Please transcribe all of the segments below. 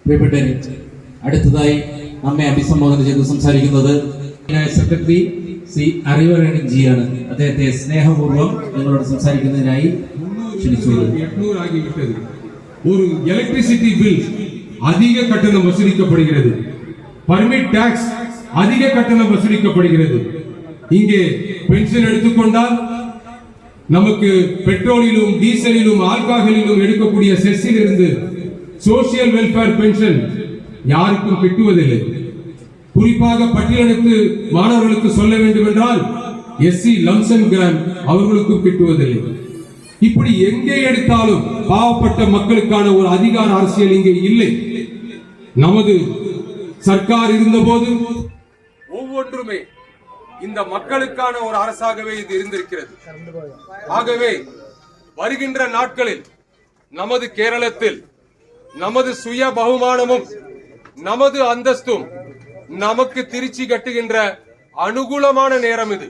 പ്രിയപ്പെട്ടവരെ, അടുത്തതായി നമ്മെ അഭിസംബോധന ചെയ്ത് സംസാരിക്കുന്നത് സെക്രട്ടറി ശ്രീ അറിവറേണൻ ജിയാണ്. അദ്ദേഹത്തെ സ്നേഹപൂർവ്വം നിങ്ങളോട് സംസാരിക്കുന്നതിനായി ക്ഷണിച്ചു. 800 ஆகிவிட்டது. ஒரு எலக்ட்ரிசிட்டி பில் அதிக கட்டணம் வசூலிக்கப்படுகிறது. பர்மிட் டாக்ஸ் அதிக கட்டணம் வசூலிக்கப்படுகிறது. இங்கே பென்ஷன் எடுத்துக்கொண்டால் நமக்கு பெட்ரோலிலும் டீசலிலும் ஆல்கஹாலிலும் எடுக்கக்கூடிய செஸ்ஸில் இருந்து சோசியல் வெல்ஃபேர் பென்ஷன் யாருக்கும் கிட்டுவதில்லை. குறிப்பாக பட்டியலினத்து மாணவர்களுக்கு சொல்ல வேண்டும் என்றால் எஸ்சி லம்சன் கிராண்ட் அவர்களுக்கும் கிட்டுவதில்லை. இப்படி எங்கே எடுத்தாலும் பாவப்பட்ட மக்களுக்கான ஒரு அதிகார அரசியல் இங்கே இல்லை. நமது சர்க்கார் இருந்தபோது ஒவ்வொன்றுமே இந்த மக்களுக்கான ஒரு அரசாகவே இது இருந்திருக்கிறது. ஆகவே வருகின்ற நாட்களில் நமது கேரளத்தில் நமது சுய பகுமானமும் நமது அந்தஸ்தும் நமக்கு திருச்சி கட்டுகின்ற அனுகூலமான நேரம் இது.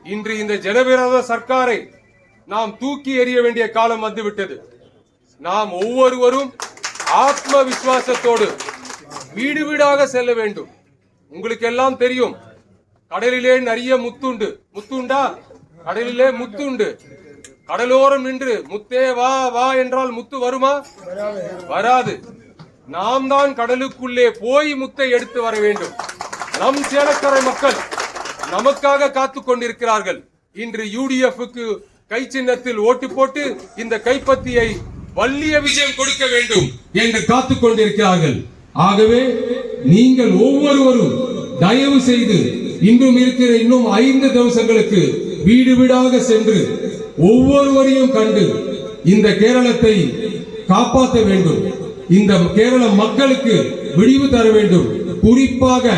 இன்று இந்த ஜனவிரோத சர்க்காரை நாம் தூக்கி எறிய வேண்டிய காலம் வந்துவிட்டது. நாம் ஒவ்வொருவரும் ஆத்ம விசுவாசத்தோடு வீடு வீடாக செல்ல வேண்டும். உங்களுக்கு எல்லாம் தெரியும், கடலிலே நிறைய முத்துண்டு. முத்துண்டா? கடலிலே முத்துண்டு. கடலோரம் நின்று முத்தே வா வா என்றால் முத்து வருமா? வராது. நாம் தான் கடலுக்குள்ளே போய் முத்தை எடுத்து வர வேண்டும். நம் சேலக்கரை மக்கள் நமக்காக காத்து கொண்டிருக்கிறார்கள். இன்று யுடிஎஃப்க்கு கை சின்னத்தில் ஓட்டு போட்டு இந்த கைப்பத்தியை வள்ளிய விஜயம் கொடுக்க வேண்டும் என்று காத்து கொண்டிருக்கிறார்கள். ஆகவே நீங்கள் ஒவ்வொருவரும் தயவு செய்து இன்னும் 5 திவசங்களுக்கு வீடு வீடாக சென்று ஒவ்வொருவரையும் கண்டு இந்த கேரளத்தை காப்பாற்ற வேண்டும். இந்த கேரள மக்களுக்கு விடிவு தர வேண்டும். குறிப்பாக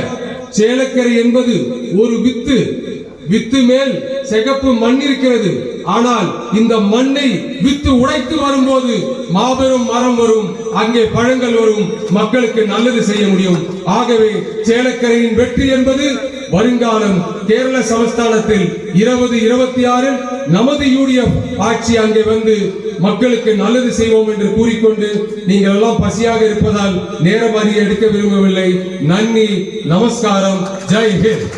சேலக்கரை என்பது ஒரு வித்து மேல் சிகப்பு மண் இருக்கிறது. ஆனால் இந்த மண்ணை வித்து உடைத்து வரும்போது மாபெரும் மரம் வரும், அங்கே பழங்கள் வரும், மக்களுக்கு நல்லது செய்ய முடியும். ஆகவே சேலக்கரையின் வெற்றி என்பது வருங்காலம் கேரள சமஸ்தானத்தில் 2026 நமது யூடிஎஃப் ஆட்சி அங்கே வந்து மக்களுக்கு நல்லது செய்வோம் என்று கூறிக்கொண்டு, நீங்கள் எல்லாம் பசியாக இருப்பதால் நேரம் அதிகம் எடுக்க விரும்பவில்லை. நன்றி, நமஸ்காரம், ஜெய் ஹிந்த்.